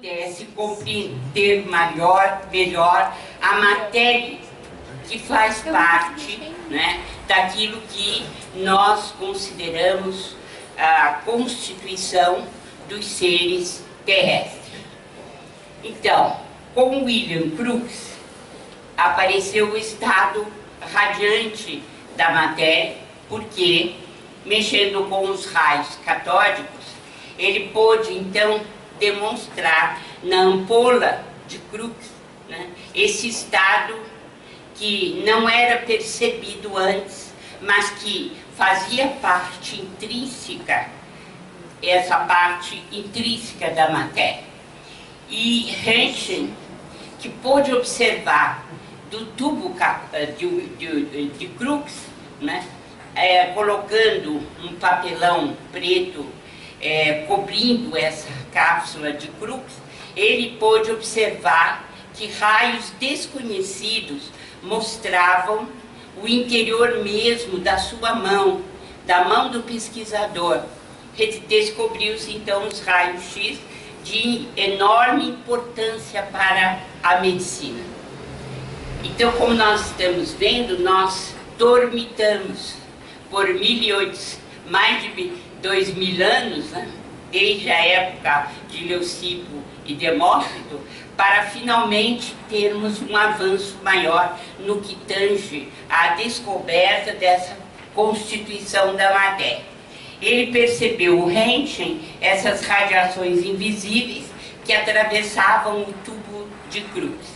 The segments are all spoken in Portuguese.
pudesse compreender melhor a matéria que faz parte, né, daquilo que nós consideramos a constituição dos seres terrestres. Então, com William Crookes, apareceu o estado radiante da matéria, porque, mexendo com os raios catódicos, ele pôde, então, demonstrar na ampola de Crookes, né, esse estado que não era percebido antes, mas que fazia parte intrínseca, essa parte intrínseca da matéria. E Röntgen, que pôde observar do tubo de Crookes, né, colocando um papelão preto cobrindo essa cápsula de Crookes, ele pôde observar que raios desconhecidos mostravam o interior mesmo da sua mão, da mão do pesquisador. Descobriu-se então os raios X de enorme importância para a medicina. Então, como nós estamos vendo, nós dormitamos por mais de 2000 anos, né, desde a época de Leucipo e Demócrito, para finalmente termos um avanço maior no que tange à descoberta dessa constituição da matéria. Ele percebeu, o Röntgen, essas radiações invisíveis que atravessavam o tubo de Crookes.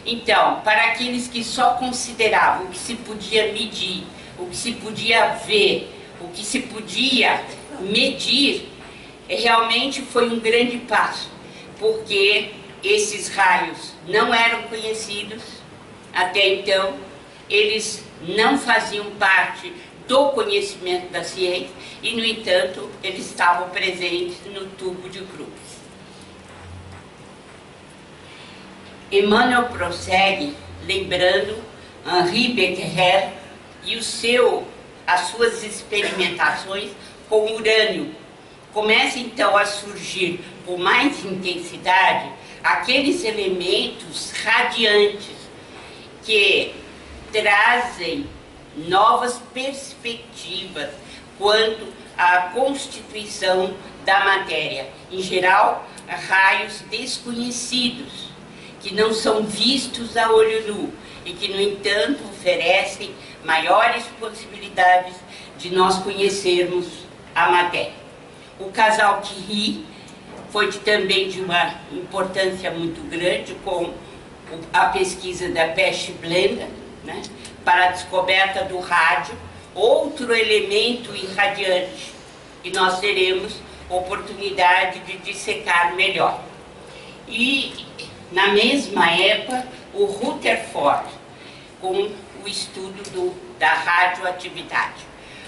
Então, para aqueles que só consideravam o que se podia medir, o que se podia ver, o que se podia medir, realmente foi um grande passo, porque esses raios não eram conhecidos até então, eles não faziam parte do conhecimento da ciência e, no entanto, eles estavam presentes no tubo de Crookes. Emmanuel prossegue lembrando Henri Becquerel e as suas experimentações com urânio. Começa então a surgir com mais intensidade aqueles elementos radiantes que trazem novas perspectivas quanto à constituição da matéria. Em geral, raios desconhecidos, que não são vistos a olho nu e que, no entanto, oferecem maiores possibilidades de nós conhecermos a matéria. O casal Curie foi também de uma importância muito grande com a pesquisa da Pechblenda, né, para a descoberta do rádio, outro elemento irradiante, que nós teremos oportunidade de dissecar melhor. E, na mesma época, o Rutherford, com o estudo da radioatividade,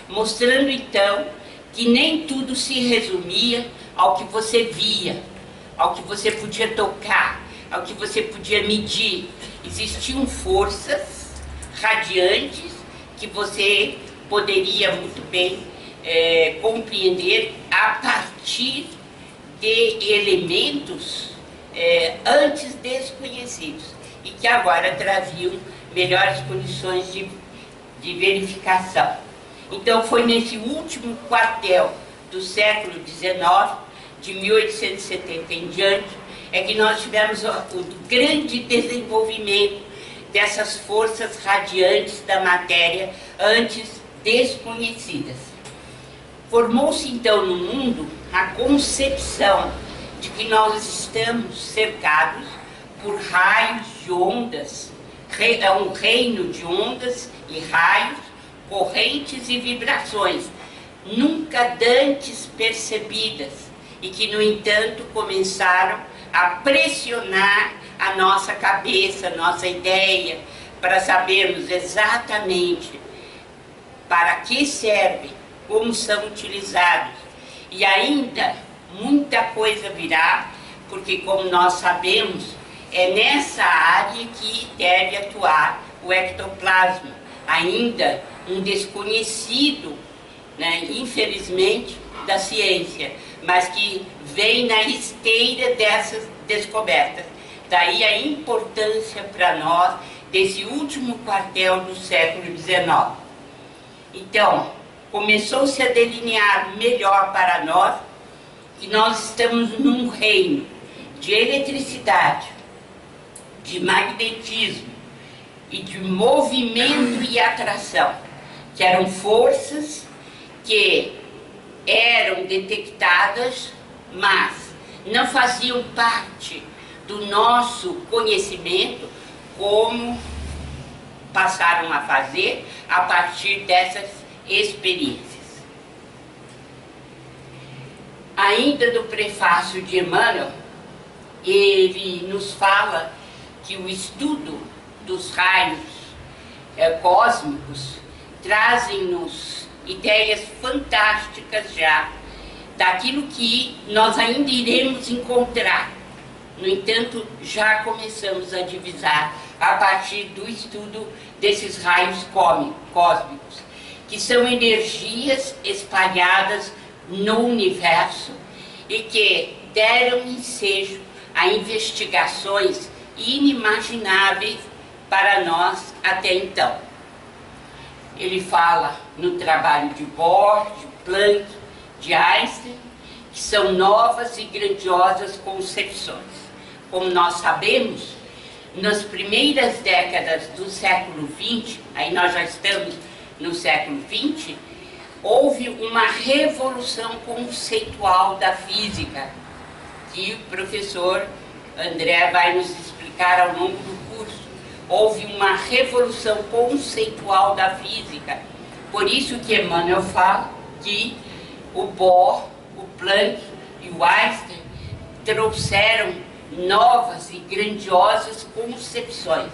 mostrando então que nem tudo se resumia ao que você via, ao que você podia tocar, ao que você podia medir. Existiam forças radiantes que você poderia muito bem compreender a partir de elementos antes desconhecidos e que agora traziam melhores condições de verificação. Então foi nesse último quartel do século XIX, de 1870 em diante, que nós tivemos o grande desenvolvimento dessas forças radiantes da matéria antes desconhecidas. Formou-se então no mundo a concepção de que nós estamos cercados por raios de ondas, um reino de ondas e raios, correntes e vibrações, nunca dantes percebidas, e que, no entanto, começaram a pressionar a nossa cabeça, a nossa ideia, para sabermos exatamente para que servem, como são utilizados. E ainda muita coisa virá, porque, como nós sabemos, é nessa área que deve atuar o ectoplasma, ainda um desconhecido, né, infelizmente, da ciência, mas que vem na esteira descobertas. Daí a importância para nós desse último quartel do século XIX. Então, começou-se a delinear melhor para nós que nós estamos num reino de eletricidade, de magnetismo e de movimento e atração, que eram forças que eram detectadas, mas não faziam parte do nosso conhecimento, como passaram a fazer a partir dessas experiências. Ainda do prefácio de Emmanuel, ele nos fala que o estudo dos raios cósmicos trazem-nos ideias fantásticas já daquilo que nós ainda iremos encontrar. No entanto, já começamos a divisar a partir do estudo desses raios cósmicos, que são energias espalhadas no universo e que deram ensejo a investigações inimagináveis para nós até então. Ele fala no trabalho de Bohr, de Planck, de Einstein, que são novas e grandiosas concepções. Como nós sabemos, nas primeiras décadas do século XX, aí nós já estamos no século XX, houve uma revolução conceitual da física, que o professor André vai nos explicar ao longo do curso. Houve uma revolução conceitual da física. Por isso que Emmanuel fala que o Bohr, o Planck e o Einstein trouxeram novas e grandiosas concepções,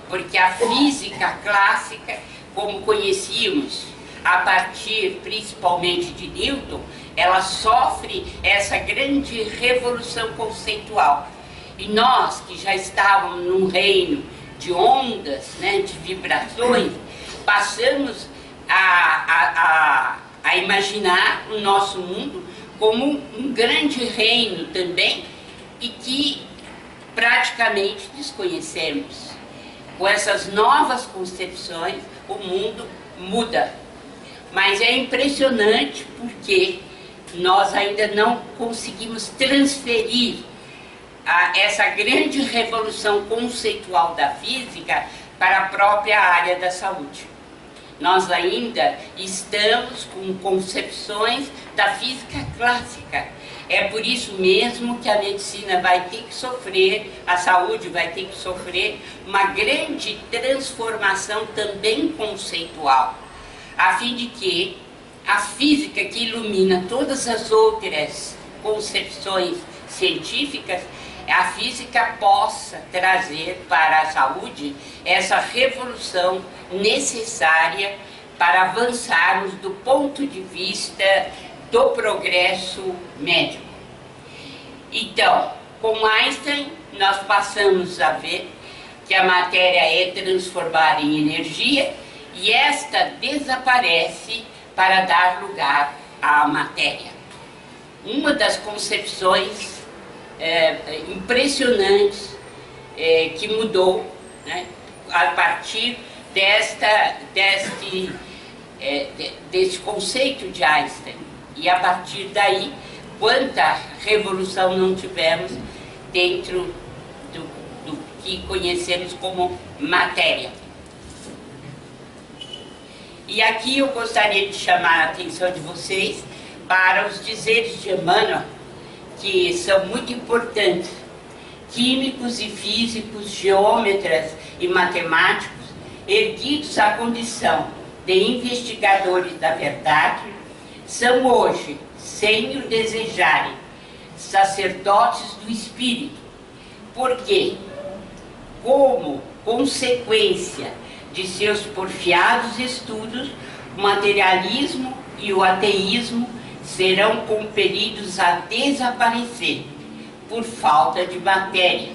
porque a física clássica, como conhecíamos a partir principalmente de Newton, ela sofre essa grande revolução conceitual. E nós, que já estávamos num reino de ondas, né, de vibrações, passamos a imaginar o nosso mundo como um grande reino também, e que praticamente desconhecemos. Com essas novas concepções, o mundo muda. Mas é impressionante porque nós ainda não conseguimos transferir essa grande revolução conceitual da física para a própria área da saúde. Nós ainda estamos com concepções da física clássica. É por isso mesmo que a medicina vai ter que sofrer, a saúde vai ter que sofrer uma grande transformação também conceitual, a fim de que a física, que ilumina todas as outras concepções científicas, a física possa trazer para a saúde essa revolução necessária para avançarmos do ponto de vista do progresso médico. Então, com Einstein, nós passamos a ver que a matéria é transformada em energia e esta desaparece para dar lugar à matéria. Uma das concepções impressionantes que mudou, né, a partir desse conceito de Einstein. E a partir daí, quanta revolução não tivemos dentro do que conhecemos como matéria. E aqui eu gostaria de chamar a atenção de vocês para os dizeres de Emmanuel, que são muito importantes. Químicos e físicos, geômetras e matemáticos, erguidos à condição de investigadores da verdade, são hoje, sem o desejarem, sacerdotes do Espírito, porque, como consequência de seus porfiados estudos, o materialismo e o ateísmo serão compelidos a desaparecer por falta de matéria,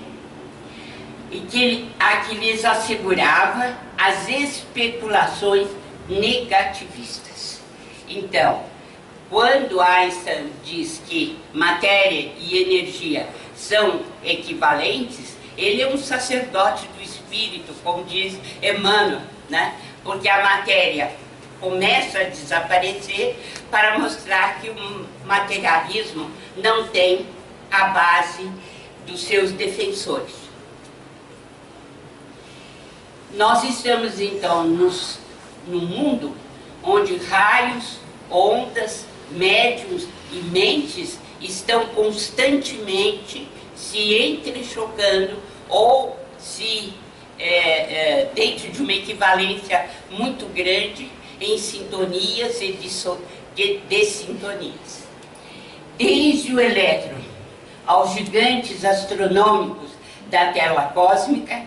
e a que lhes assegurava as especulações negativistas. Então, quando Einstein diz que matéria e energia são equivalentes, ele é um sacerdote do espírito, como diz Emmanuel, né? Porque a matéria começa a desaparecer para mostrar que o materialismo não tem a base dos seus defensores. Nós estamos então num mundo onde raios, ondas, médiuns e mentes estão constantemente se entrechocando ou se dentro de uma equivalência muito grande em sintonias e dessintonias. Desde o elétron aos gigantes astronômicos da tela cósmica,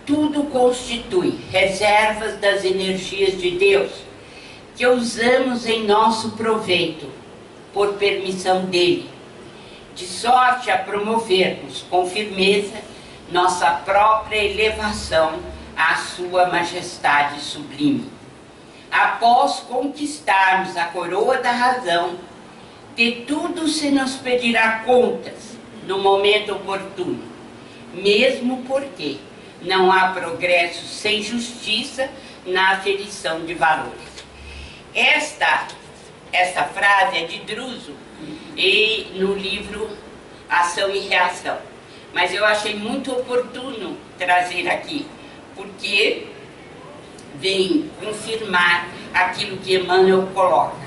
tudo constitui reservas das energias de Deus, que usamos em nosso proveito, por permissão dele, de sorte a promovermos com firmeza nossa própria elevação à sua majestade sublime. Após conquistarmos a coroa da razão, de tudo se nos pedirá contas no momento oportuno, mesmo porque não há progresso sem justiça na aferição de valores. Esta frase é de Druso, e no livro Ação e Reação. Mas eu achei muito oportuno trazer aqui, porque vem confirmar aquilo que Emmanuel coloca.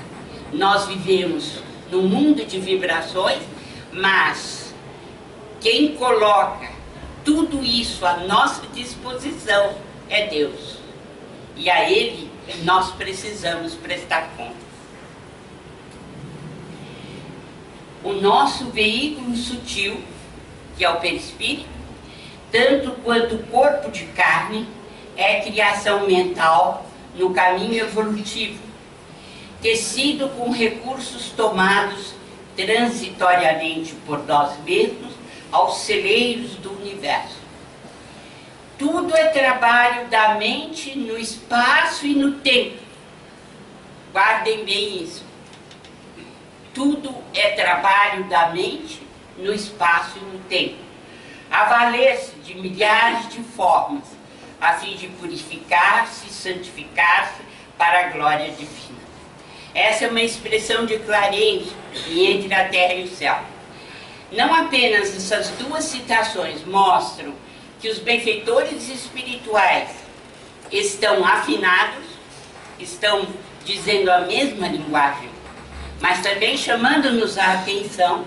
Nós vivemos num mundo de vibrações, mas quem coloca tudo isso à nossa disposição é Deus. E a Ele nós precisamos prestar conta. O nosso veículo sutil, que é o perispírito, tanto quanto o corpo de carne, é criação mental no caminho evolutivo, tecido com recursos tomados transitoriamente por nós mesmos aos celeiros do universo. Tudo é trabalho da mente no espaço e no tempo. Guardem bem isso. Tudo é trabalho da mente no espaço e no tempo, a valer-se de milhares de formas, a fim de purificar-se e santificar-se para a glória divina. Essa é uma expressão de Clarence em Entre a Terra e o Céu. Não apenas essas duas citações mostram que os benfeitores espirituais estão afinados, estão dizendo a mesma linguagem, mas também chamando-nos a atenção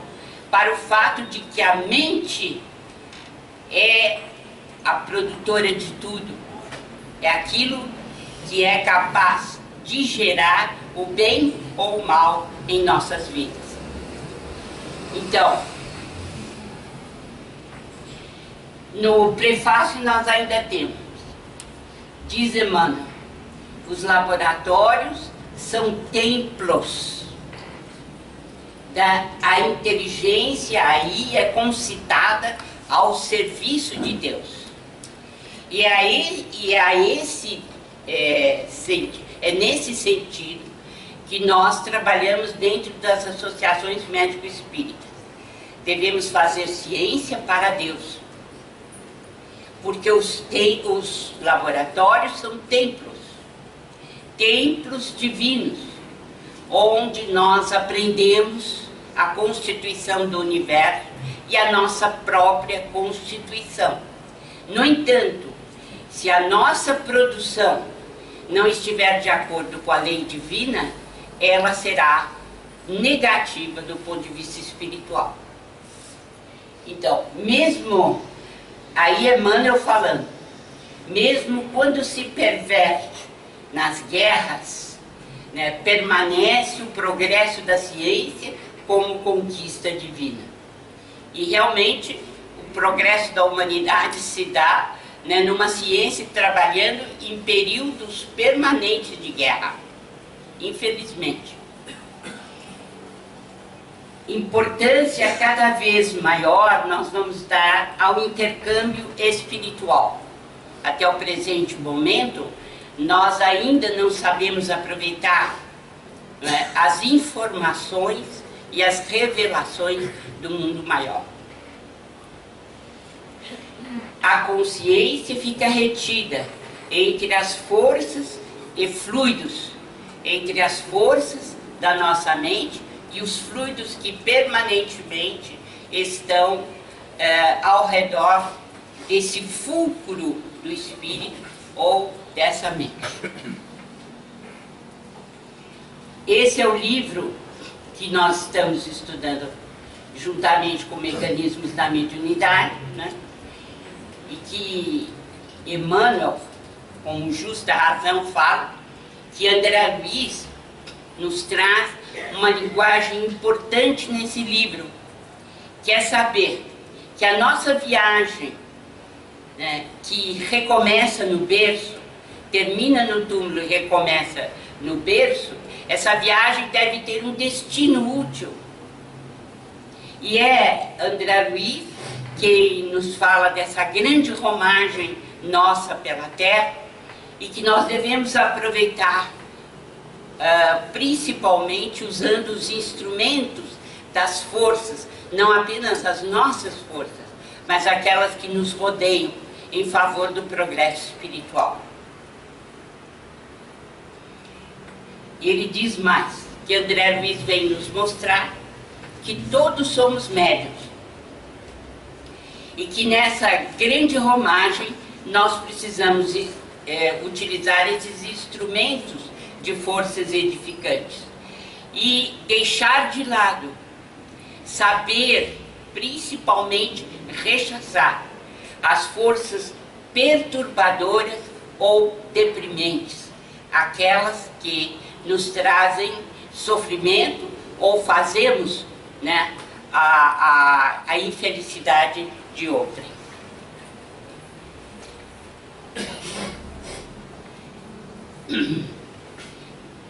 para o fato de que a mente é a produtora de tudo, é aquilo que é capaz de gerar o bem ou o mal em nossas vidas. Então, no prefácio nós ainda temos, diz Emmanuel, os laboratórios são templos. A inteligência aí é concitada ao serviço de Deus. E é nesse sentido que nós trabalhamos dentro das associações médico-espíritas. Devemos fazer ciência para Deus, porque os laboratórios são templos divinos, onde nós aprendemos a constituição do universo e a nossa própria constituição. No entanto, se a nossa produção não estiver de acordo com a lei divina, ela será negativa do ponto de vista espiritual. Então, mesmo, aí Emmanuel falando, mesmo quando se perverte nas guerras, né, permanece o progresso da ciência como conquista divina. E realmente o progresso da humanidade se dá, né, numa ciência trabalhando em períodos permanentes de guerra, infelizmente. Importância cada vez maior nós vamos dar ao intercâmbio espiritual. Até o presente momento, nós ainda não sabemos aproveitar, né, as informações e as revelações do mundo maior. a consciência fica retida entre as forças e fluidos, entre as forças da nossa mente e os fluidos que permanentemente estão ao redor desse fulcro do espírito ou dessa mente. Esse é o livro que nós estamos estudando juntamente com mecanismos da mediunidade, né? E que Emmanuel, com justa razão, fala que André Luiz nos traz uma linguagem importante nesse livro, que é saber que a nossa viagem, né, que recomeça no berço, termina no túmulo e recomeça no berço, essa viagem deve ter um destino útil. E é André Luiz que nos fala dessa grande romagem nossa pela Terra e que nós devemos aproveitar, principalmente usando os instrumentos das forças, não apenas as nossas forças, mas aquelas que nos rodeiam em favor do progresso espiritual. E ele diz mais, que André Luiz vem nos mostrar que todos somos médiuns e que nessa grande romagem nós precisamos utilizar esses instrumentos de forças edificantes e deixar de lado, saber principalmente rechaçar as forças perturbadoras ou deprimentes, aquelas que nos trazem sofrimento ou fazemos, né, a infelicidade de outrem.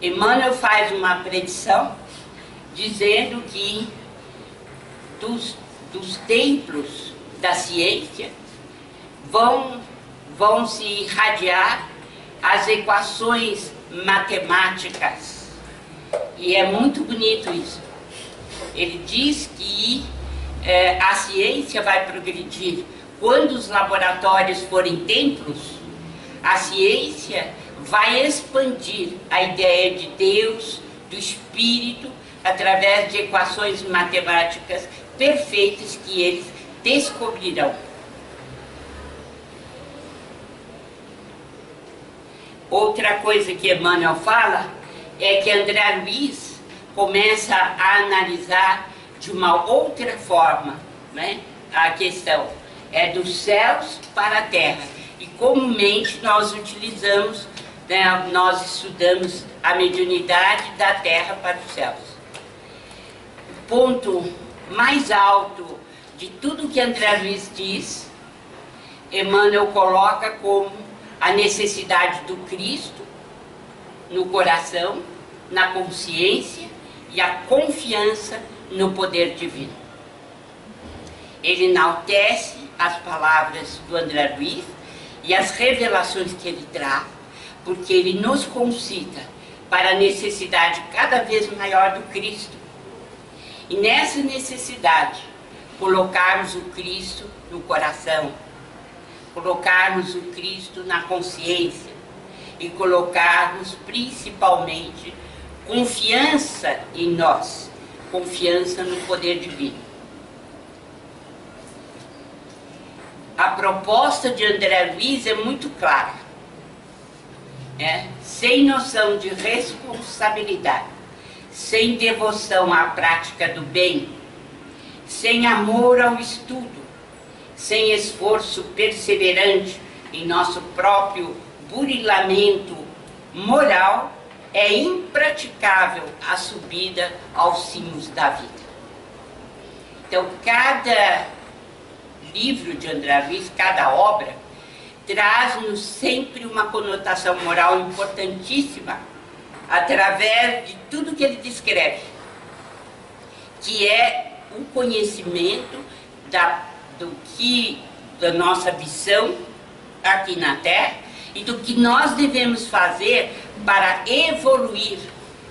Emmanuel faz uma predição dizendo que dos templos da ciência vão se irradiar as equações matemáticas. E é muito bonito isso. Ele diz que a ciência vai progredir. Quando os laboratórios forem templos, a ciência vai expandir a ideia de Deus, do Espírito, através de equações matemáticas perfeitas que eles descobrirão. Outra coisa que Emmanuel fala é que André Luiz começa a analisar de uma outra forma, né, a questão dos céus para a terra. E comumente nós utilizamos, né, nós estudamos a mediunidade da terra para os céus. O ponto mais alto de tudo que André Luiz diz, Emmanuel coloca como a necessidade do Cristo no coração, na consciência e a confiança no poder divino. Ele enaltece as palavras do André Luiz e as revelações que ele traz, porque ele nos concita para a necessidade cada vez maior do Cristo. E nessa necessidade, colocarmos o Cristo no coração, colocarmos o Cristo na consciência e colocarmos principalmente confiança em nós, confiança no poder divino. A proposta de André Luiz é muito clara. Sem noção de responsabilidade, sem devoção à prática do bem, sem amor ao estudo, sem esforço perseverante em nosso próprio burilamento moral, é impraticável a subida aos cimos da vida. Então, cada livro de André Luiz, cada obra, traz-nos sempre uma conotação moral importantíssima, através de tudo que ele descreve, que é o conhecimento da nossa missão aqui na Terra e do que nós devemos fazer para evoluir,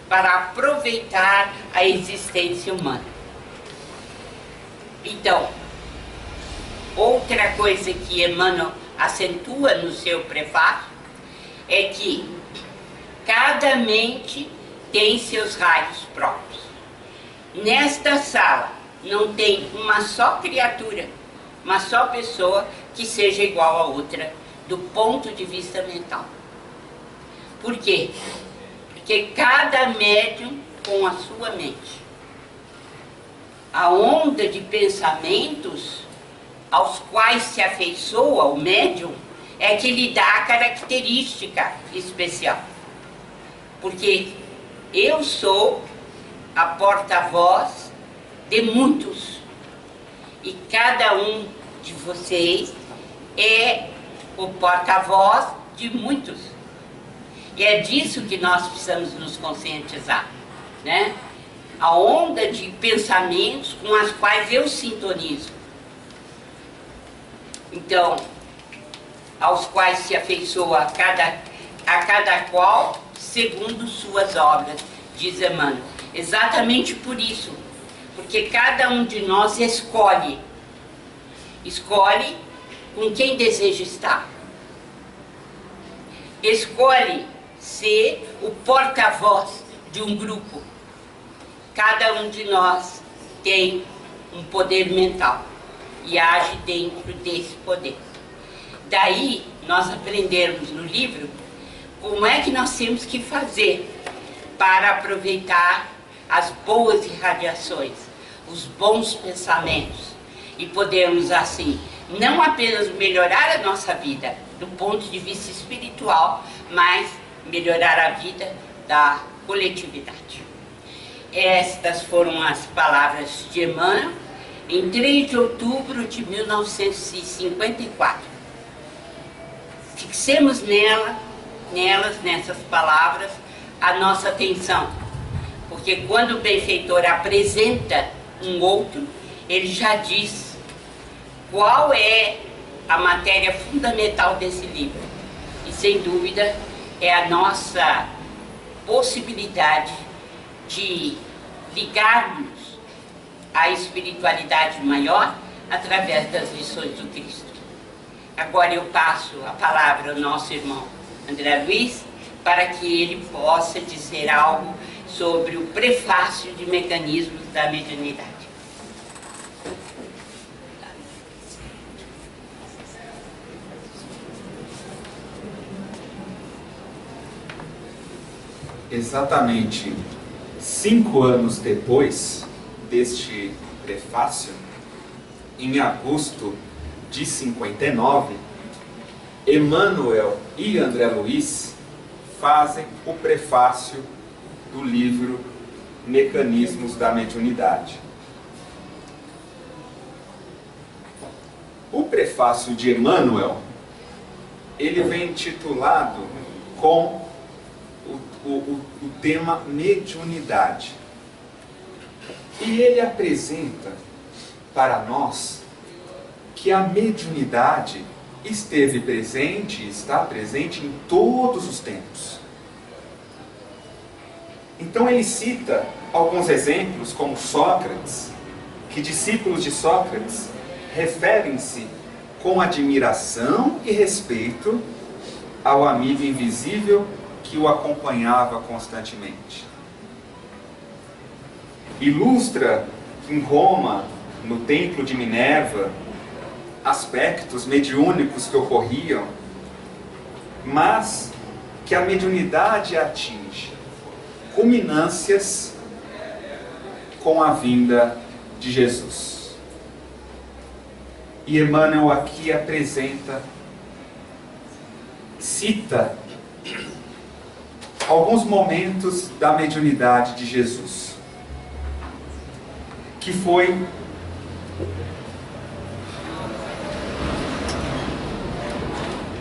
para aproveitar a existência humana. Então, outra coisa que Emmanuel acentua no seu prefácio é que cada mente tem seus raios próprios. Nesta sala não tem uma só criatura, uma só pessoa que seja igual a outra do ponto de vista mental. Por quê? Porque cada médium com a sua mente. A onda de pensamentos aos quais se afeiçoa o médium é que lhe dá a característica especial. Porque eu sou a porta-voz de muitos. E cada um de vocês é o porta-voz de muitos. E é disso que nós precisamos nos conscientizar, né? A onda de pensamentos com as quais eu sintonizo. Então, aos quais se afeiçoa a cada qual segundo suas obras, diz Emmanuel. Exatamente por isso, porque cada um de nós escolhe com quem deseja estar, escolhe ser o porta-voz de um grupo. Cada um de nós tem um poder mental e age dentro desse poder. Daí nós aprendermos no livro como é que nós temos que fazer para aproveitar as boas irradiações, os bons pensamentos, e podermos assim não apenas melhorar a nossa vida do ponto de vista espiritual, mas melhorar a vida da coletividade. Estas foram as palavras de Emmanuel em 3 de outubro de 1954. Fixemos nessas palavras a nossa atenção, porque quando o benfeitor apresenta um outro, ele já diz qual é a matéria fundamental desse livro. E sem dúvida é a nossa possibilidade de ligarmos à espiritualidade maior através das lições do Cristo. Agora eu passo a palavra ao nosso irmão André Luiz, para que ele possa dizer algo sobre o prefácio de Mecanismos da Mediunidade. Exatamente 5 anos depois deste prefácio, em agosto de 59, Emmanuel e André Luiz fazem o prefácio do livro Mecanismos da Mediunidade. O prefácio de Emmanuel, ele vem intitulado com o tema mediunidade. E ele apresenta para nós que a mediunidade esteve presente e está presente em todos os tempos. Então ele cita alguns exemplos, como Sócrates, que discípulos de Sócrates referem-se com admiração e respeito ao amigo invisível que o acompanhava constantemente. Ilustra em Roma, no templo de Minerva, aspectos mediúnicos que ocorriam, mas que a mediunidade atinge culminâncias com a vinda de Jesus. E Emmanuel aqui apresenta, cita alguns momentos da mediunidade de Jesus, que foi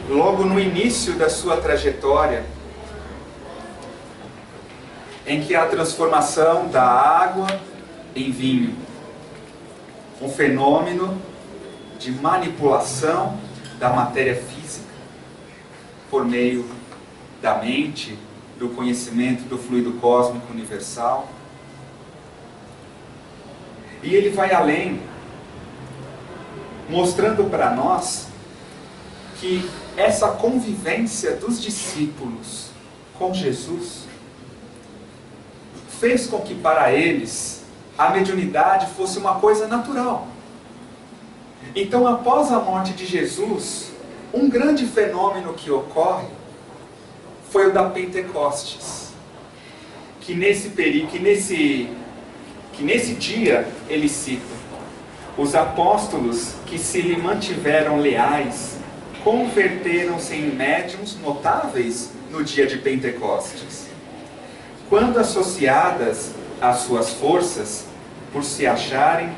logo no início da sua trajetória, em que a transformação da água em vinho, um fenômeno de manipulação da matéria física por meio da mente, do conhecimento do fluido cósmico universal. E ele vai além, mostrando para nós que essa convivência dos discípulos com Jesus fez com que para eles a mediunidade fosse uma coisa natural. Então, após a morte de Jesus, um grande fenômeno que ocorre foi o da Pentecostes, que nesse dia ele cita: os apóstolos que se lhe mantiveram leais converteram-se em médiuns notáveis no dia de Pentecostes, quando associadas às suas forças, por se acharem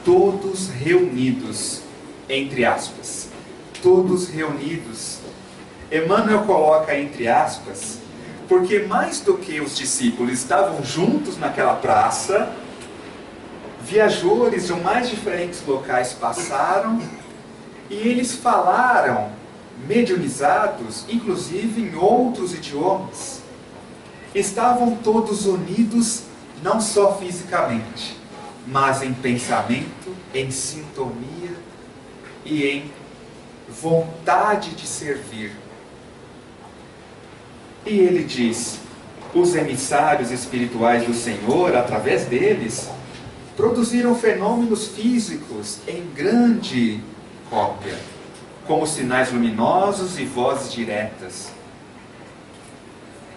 todos reunidos, entre aspas, todos reunidos. Emmanuel coloca entre aspas, porque mais do que os discípulos estavam juntos naquela praça, viajores de mais diferentes locais passaram e eles falaram, mediunizados, inclusive em outros idiomas. Estavam todos unidos, não só fisicamente, mas em pensamento, em sintonia e em vontade de servir. E ele diz: os emissários espirituais do Senhor, através deles, produziram fenômenos físicos em grande cópia, como sinais luminosos e vozes diretas,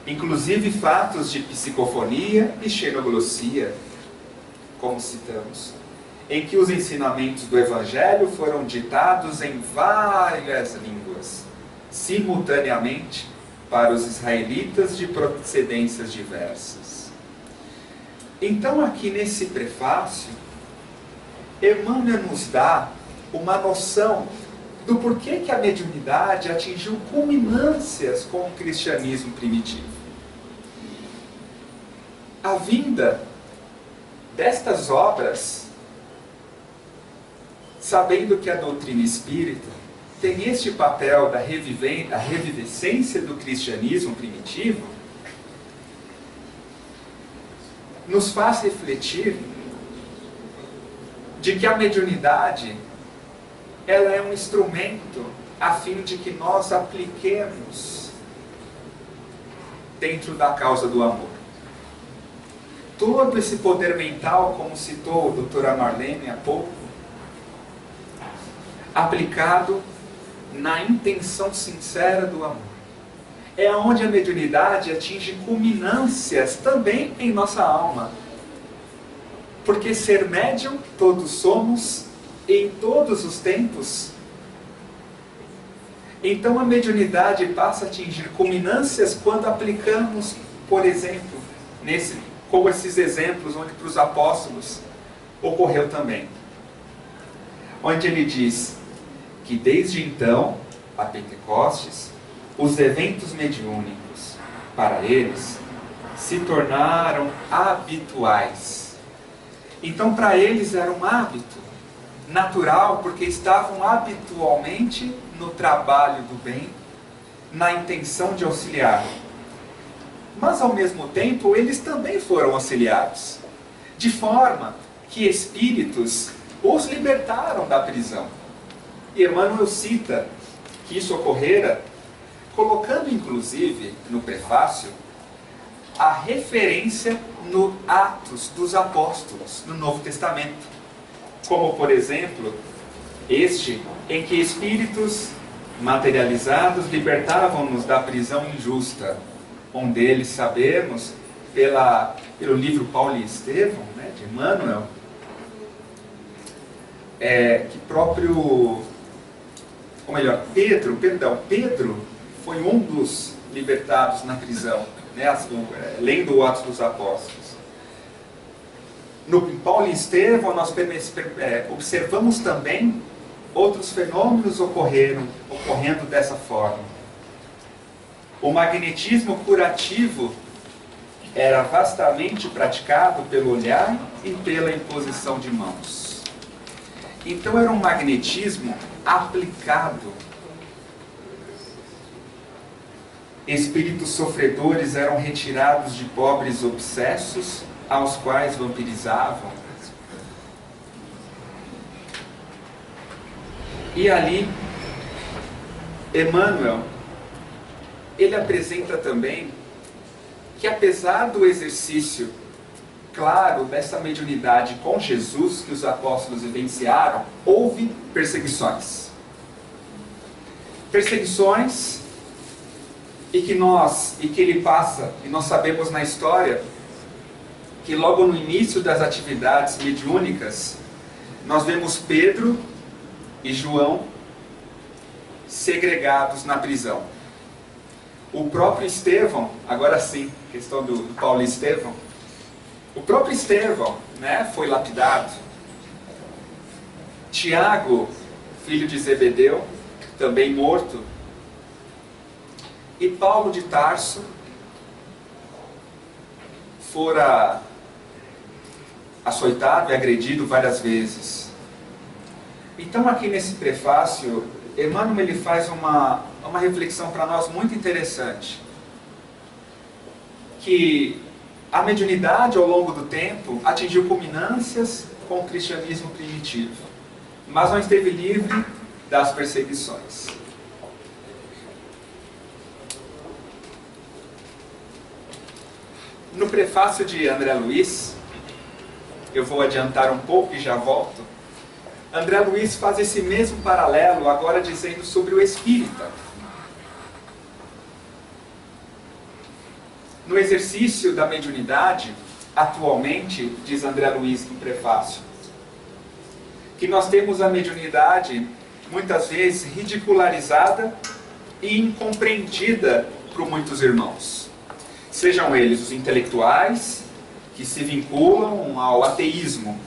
inclusive fatos de psicofonia e xenoglossia, como citamos, em que os ensinamentos do Evangelho foram ditados em várias línguas, simultaneamente, para os israelitas de procedências diversas. Então, aqui nesse prefácio, Emmanuel nos dá uma noção do porquê que a mediunidade atingiu culminâncias com o cristianismo primitivo. A vinda destas obras, sabendo que a doutrina espírita tem este papel da revivescência do cristianismo primitivo, nos faz refletir de que a mediunidade ela é um instrumento a fim de que nós apliquemos dentro da causa do amor. Todo esse poder mental, como citou a doutora Marlene há pouco, aplicado na intenção sincera do amor, é onde a mediunidade atinge culminâncias também em nossa alma. Porque ser médium todos somos, em todos os tempos. Então a mediunidade passa a atingir culminâncias quando aplicamos, por exemplo, como esses exemplos onde para os apóstolos ocorreu também. Onde ele diz que desde então, a Pentecostes, os eventos mediúnicos, para eles, se tornaram habituais. Então para eles era um hábito natural, porque estavam habitualmente no trabalho do bem, na intenção de auxiliar. Mas ao mesmo tempo, eles também foram auxiliados, de forma que espíritos os libertaram da prisão. E Emmanuel cita que isso ocorrera, colocando inclusive no prefácio a referência no Atos dos Apóstolos, no Novo Testamento. Como, por exemplo, este em que espíritos materializados libertavam-nos da prisão injusta. Um deles sabemos, pelo livro Paulo e Estevão, né, de Emmanuel, que próprio, ou melhor, Pedro foi um dos libertados na prisão, né, lendo o Atos dos Apóstolos. No Paulo e Estevão, nós observamos também outros fenômenos ocorrendo dessa forma. O magnetismo curativo era vastamente praticado pelo olhar e pela imposição de mãos. Então era um magnetismo aplicado. Espíritos sofredores eram retirados de pobres obsessos, aos quais vampirizavam. E ali, Emmanuel, ele apresenta também que apesar do exercício claro dessa mediunidade com Jesus que os apóstolos vivenciaram, houve perseguições. Perseguições e que ele passa, e nós sabemos na história, que logo no início das atividades mediúnicas, nós vemos Pedro e João segregados na prisão. O próprio Estevão, agora sim, questão do Paulo e Estevão, o próprio Estevão, né, foi lapidado. Tiago, filho de Zebedeu, também morto. E Paulo de Tarso fora açoitado e agredido várias vezes. Então aqui nesse prefácio, Emmanuel ele faz uma reflexão para nós muito interessante. Que a mediunidade ao longo do tempo atingiu culminâncias com o cristianismo primitivo, mas não esteve livre das perseguições. No prefácio de André Luiz, eu vou adiantar um pouco e já volto. André Luiz faz esse mesmo paralelo agora dizendo sobre o espírita. No exercício da mediunidade, atualmente, diz André Luiz no prefácio, que nós temos a mediunidade muitas vezes ridicularizada e incompreendida por muitos irmãos. Sejam eles os intelectuais que se vinculam ao ateísmo,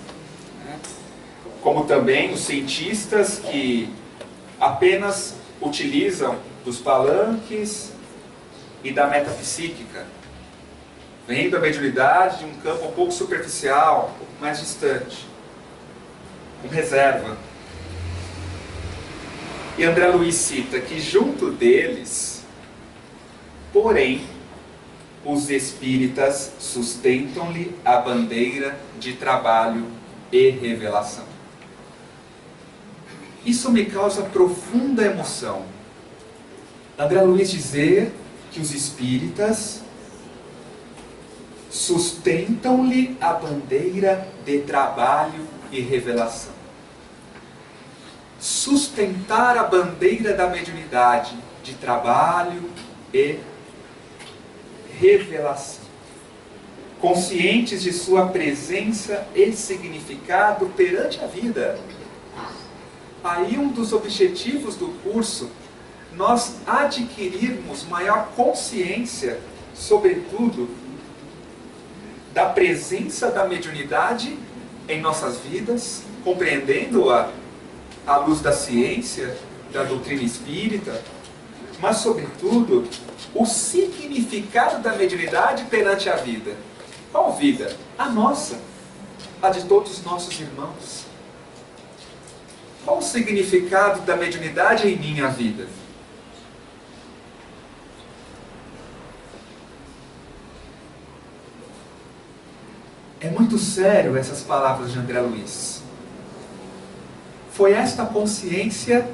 né? Como também os cientistas que apenas utilizam dos palanques e da metapsíquica, vendo a mediunidade de um campo um pouco superficial, um pouco mais distante, com reserva. E André Luiz cita que junto deles, porém, os espíritas sustentam-lhe a bandeira de trabalho e revelação. Isso me causa profunda emoção. André Luiz dizer que os espíritas sustentam-lhe a bandeira de trabalho e revelação. Sustentar a bandeira da mediunidade de trabalho e revelação, conscientes de sua presença e significado perante a vida. Aí um dos objetivos do curso, nós adquirirmos maior consciência, sobretudo, da presença da mediunidade em nossas vidas, compreendendo-a à luz da ciência, da doutrina espírita, mas, sobretudo, o significado da mediunidade perante a vida. Qual vida? A nossa, a de todos os nossos irmãos. Qual o significado da mediunidade em minha vida? É muito sério essas palavras de André Luiz. Foi esta consciência,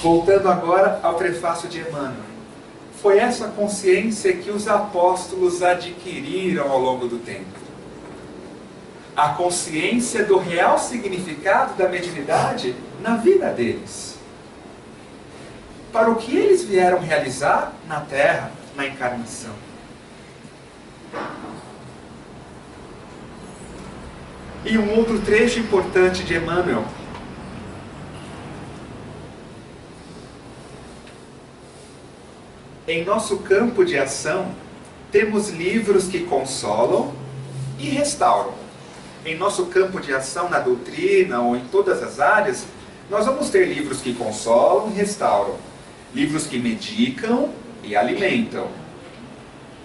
voltando agora ao prefácio de Emmanuel, foi essa consciência que os apóstolos adquiriram ao longo do tempo. A consciência do real significado da mediunidade na vida deles. Para o que eles vieram realizar na Terra, na encarnação. E um outro trecho importante de Emmanuel. Em nosso campo de ação, temos livros que consolam e restauram. Em nosso campo de ação, na doutrina ou em todas as áreas, nós vamos ter livros que consolam e restauram. Livros que medicam e alimentam.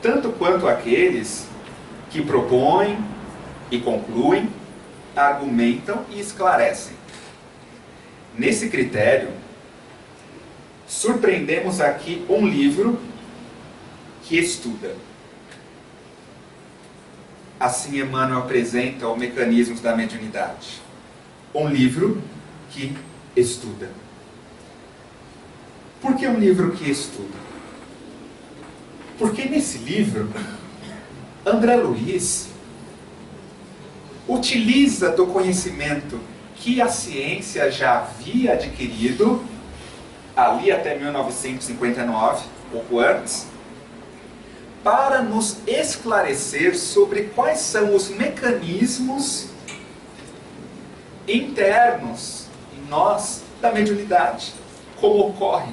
Tanto quanto aqueles que propõem e concluem, argumentam e esclarecem. Nesse critério, surpreendemos aqui um livro que estuda. Assim Emmanuel apresenta os mecanismos da mediunidade. Um livro que estuda. Por que um livro que estuda? Porque nesse livro, André Luiz utiliza do conhecimento que a ciência já havia adquirido, ali até 1959, pouco antes, para nos esclarecer sobre quais são os mecanismos internos em nós da mediunidade, como ocorre,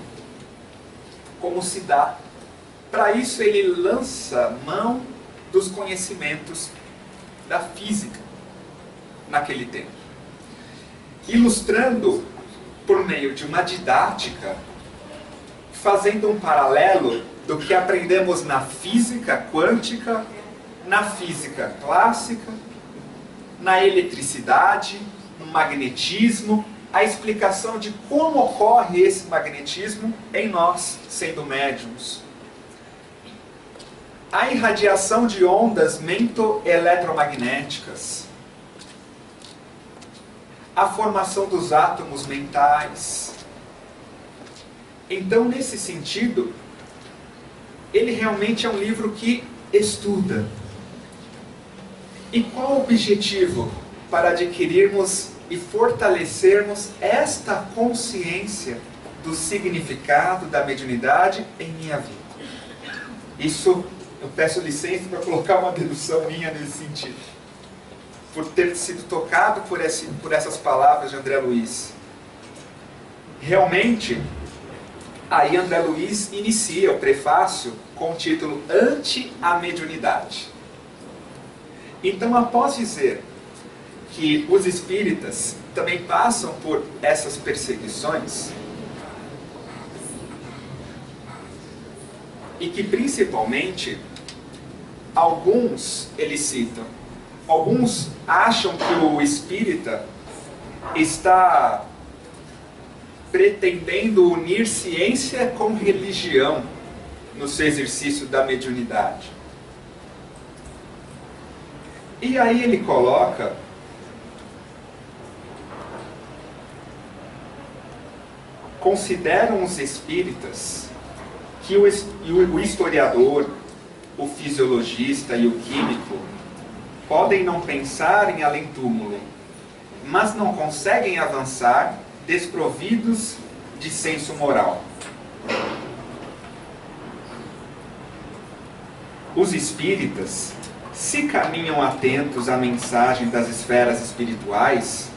como se dá. Para isso ele lança mão dos conhecimentos da física naquele tempo, ilustrando por meio de uma didática, fazendo um paralelo do que aprendemos na física quântica, na física clássica, na eletricidade, no magnetismo, a explicação de como ocorre esse magnetismo em nós, sendo médiums. A irradiação de ondas mento-eletromagnéticas, a formação dos átomos mentais. Então, nesse sentido, ele realmente é um livro que estuda. E qual o objetivo para adquirirmos e fortalecermos esta consciência do significado da mediunidade em minha vida? Isso, eu peço licença para colocar uma dedução minha nesse sentido, por ter sido tocado por essas palavras de André Luiz. Realmente, aí André Luiz inicia o prefácio com o título Ante a Mediunidade. Então, após dizer que os espíritas também passam por essas perseguições, e que principalmente alguns, eles citam, alguns acham que o espírita está pretendendo unir ciência com religião no seu exercício da mediunidade. E aí ele coloca consideram os espíritas que o historiador, o fisiologista e o químico podem não pensar em além-túmulo, mas não conseguem avançar desprovidos de senso moral. Os espíritas, se caminham atentos à mensagem das esferas espirituais,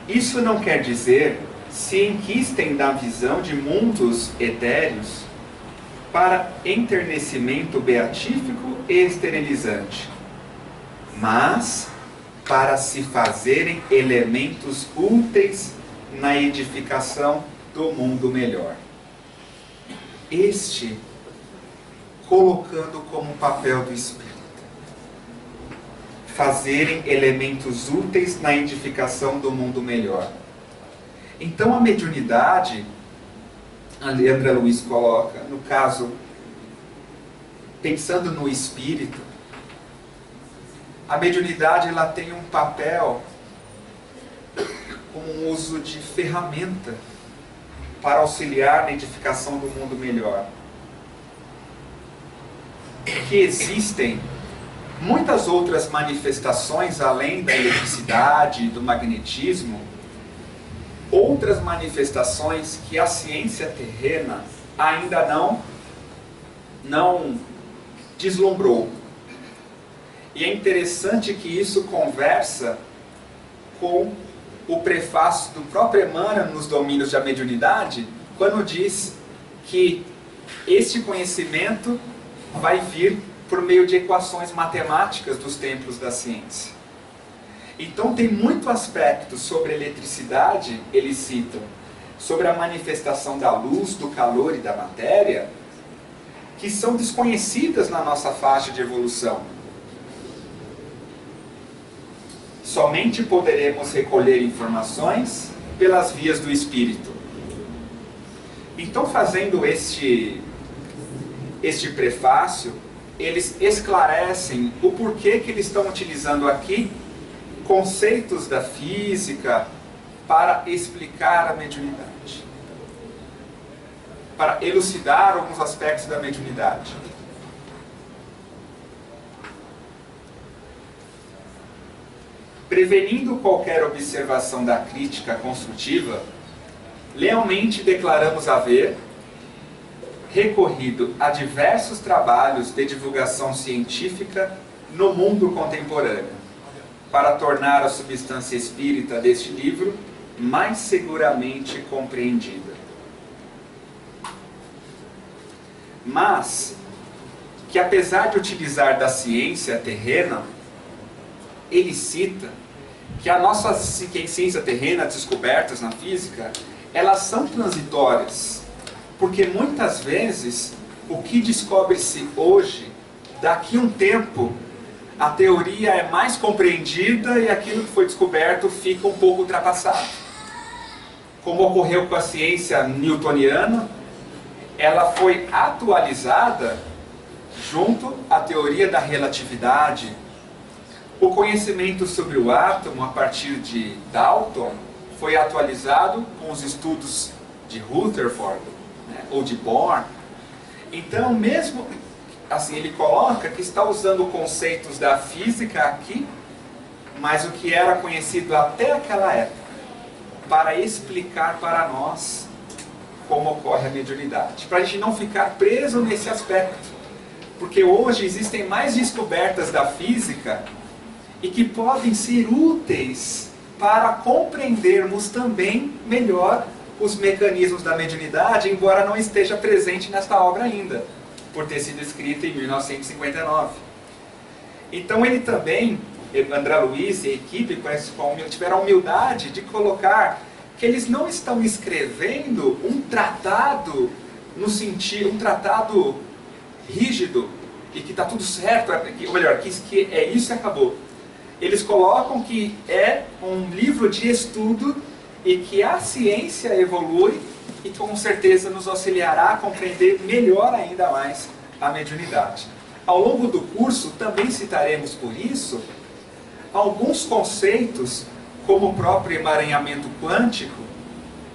isso não quer dizer se enquistem da visão de mundos etéreos para enternecimento beatífico e esterilizante, mas para se fazerem elementos úteis na edificação do mundo melhor. Este, colocando como papel do Espírito, fazerem elementos úteis na edificação do mundo melhor. Então a mediunidade, André Luiz coloca, no caso, pensando no espírito, a mediunidade ela tem um papel como um uso de ferramenta para auxiliar na edificação do mundo melhor. Que existem muitas outras manifestações além da eletricidade, do magnetismo, outras manifestações que a ciência terrena ainda não deslumbrou. E é interessante que isso conversa com o prefácio do próprio Emmanuel nos Domínios da Mediunidade, quando diz que este conhecimento vai vir por meio de equações matemáticas dos templos da ciência. Então tem muito aspecto sobre eletricidade, eles citam, sobre a manifestação da luz, do calor e da matéria, que são desconhecidas na nossa faixa de evolução. Somente poderemos recolher informações pelas vias do Espírito. Então, fazendo este prefácio, eles esclarecem o porquê que eles estão utilizando aqui conceitos da física para explicar a mediunidade. para elucidar alguns aspectos da mediunidade. Prevenindo qualquer observação da crítica construtiva, lealmente declaramos haver recorrido a diversos trabalhos de divulgação científica no mundo contemporâneo, para tornar a substância espírita deste livro mais seguramente compreendida. Mas que, apesar de utilizar da ciência terrena, ele cita que a nossa ciência terrena, as descobertas na física, elas são transitórias, porque muitas vezes o que descobre-se hoje, daqui a um tempo, a teoria é mais compreendida e aquilo que foi descoberto fica um pouco ultrapassado. Como ocorreu com a ciência newtoniana, ela foi atualizada junto à teoria da relatividade. O conhecimento sobre o átomo, a partir de Dalton, foi atualizado com os estudos de Rutherford, né, ou de Bohr. Então, mesmo assim, ele coloca que está usando conceitos da física aqui, mas o que era conhecido até aquela época, para explicar para nós como ocorre a mediunidade. Para a gente não ficar preso nesse aspecto. Porque hoje existem mais descobertas da física e que podem ser úteis para compreendermos também melhor os mecanismos da mediunidade, embora não esteja presente nesta obra ainda, por ter sido escrita em 1959. Então ele também, André Luiz e a equipe, tiveram a humildade de colocar que eles não estão escrevendo um tratado, no sentido, um tratado rígido, e que está tudo certo, ou melhor, que é isso e acabou. Eles colocam que é um livro de estudo e que a ciência evolui e com certeza nos auxiliará a compreender melhor ainda mais a mediunidade. Ao longo do curso também citaremos por isso alguns conceitos, como o próprio emaranhamento quântico,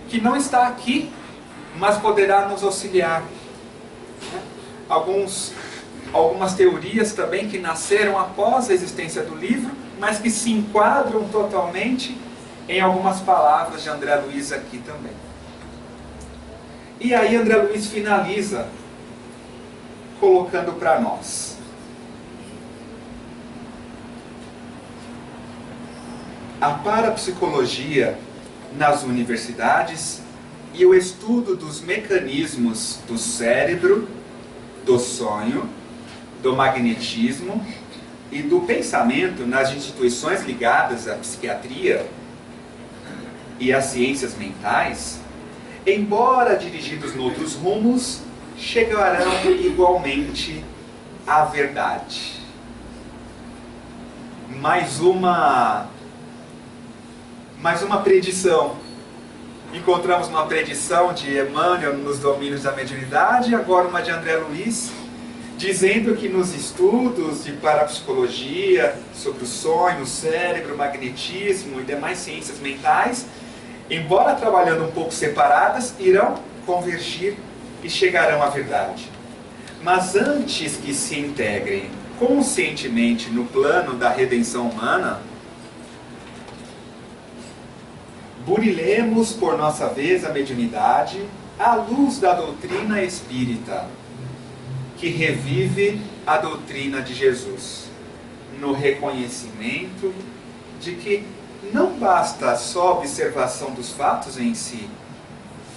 que não está aqui, mas poderá nos auxiliar. Algumas teorias também que nasceram após a existência do livro, mas que se enquadram totalmente em algumas palavras de André Luiz aqui também. E aí André Luiz finaliza colocando para nós: a parapsicologia nas universidades e o estudo dos mecanismos do cérebro, do sonho, do magnetismo e do pensamento nas instituições ligadas à psiquiatria e às ciências mentais, embora dirigidos noutros rumos, chegarão igualmente à verdade. Mais uma predição. Encontramos uma predição de Emmanuel nos domínios da mediunidade, agora uma de André Luiz, dizendo que nos estudos de parapsicologia, sobre o sonho, o cérebro, o magnetismo e demais ciências mentais, embora trabalhando um pouco separadas, irão convergir e chegarão à verdade. Mas antes que se integrem conscientemente no plano da redenção humana, burilemos por nossa vez a mediunidade à luz da doutrina espírita, que revive a doutrina de Jesus, no reconhecimento de que não basta só a observação dos fatos em si,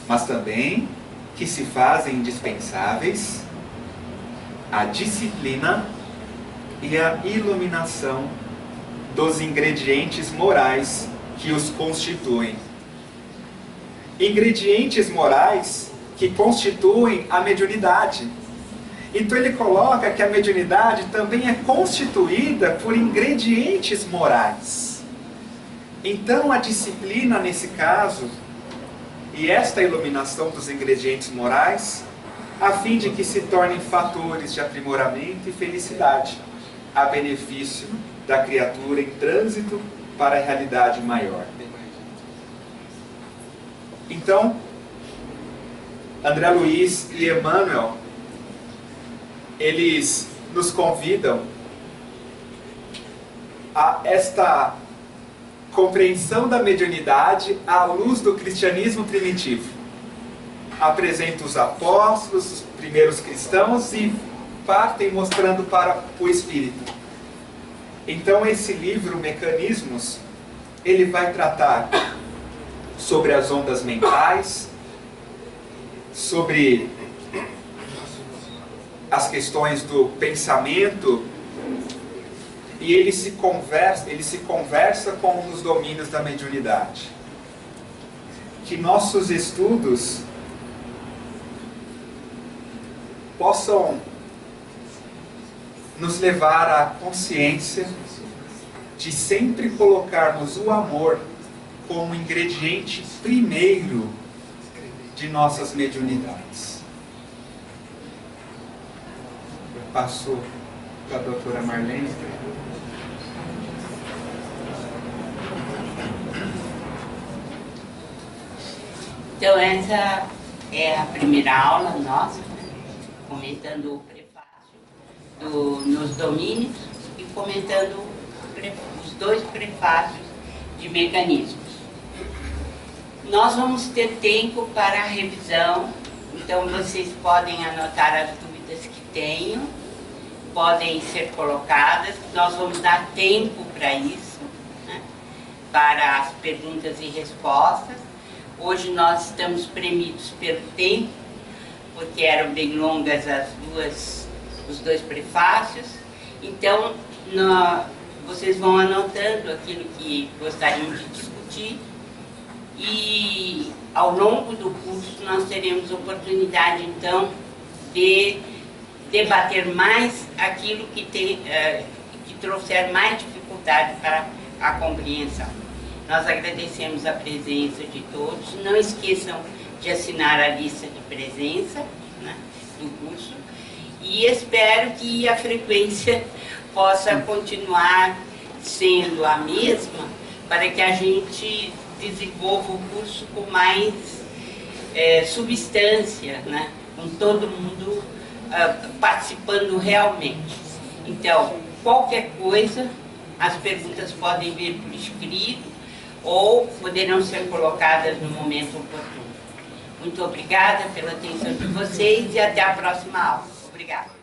mas também que se fazem indispensáveis a disciplina e a iluminação dos ingredientes morais que os constituem. Ingredientes morais que constituem a mediunidade. Então ele coloca que a mediunidade também é constituída por ingredientes morais. Então a disciplina nesse caso, e esta iluminação dos ingredientes morais, a fim de que se tornem fatores de aprimoramento e felicidade, a benefício da criatura em trânsito para a realidade maior. Então, André Luiz e Emmanuel, eles nos convidam a esta compreensão da mediunidade à luz do cristianismo primitivo. Apresenta os apóstolos, os primeiros cristãos, e partem mostrando para o espírito. Então esse livro, Mecanismos, ele vai tratar sobre as ondas mentais, sobre as questões do pensamento, e ele se conversa com os domínios da mediunidade. Que nossos estudos possam nos levar à consciência de sempre colocarmos o amor como ingrediente primeiro de nossas mediunidades. Eu passo para a doutora Marlene. Então essa é a primeira aula nossa, né? Comentando o prefácio nos domínios e comentando os 2 prefácios de Mecanismos. Nós vamos ter tempo para a revisão, então vocês podem anotar as dúvidas que tenham, podem ser colocadas, nós vamos dar tempo para isso, né? Para as perguntas e respostas. Hoje nós estamos premidos pelo tempo, porque eram bem longas os 2 prefácios. Então, vocês vão anotando aquilo que gostariam de discutir, e ao longo do curso nós teremos oportunidade, então, de debater mais aquilo que trouxer mais dificuldade para a compreensão. Nós agradecemos a presença de todos. Não esqueçam de assinar a lista de presença, né, do curso. E espero que a frequência possa continuar sendo a mesma, para que a gente desenvolva o curso com mais substância, né, com todo mundo participando realmente. Então, qualquer coisa, as perguntas podem vir por escrito, ou poderão ser colocadas no momento oportuno. Muito obrigada pela atenção de vocês e até a próxima aula. Obrigada.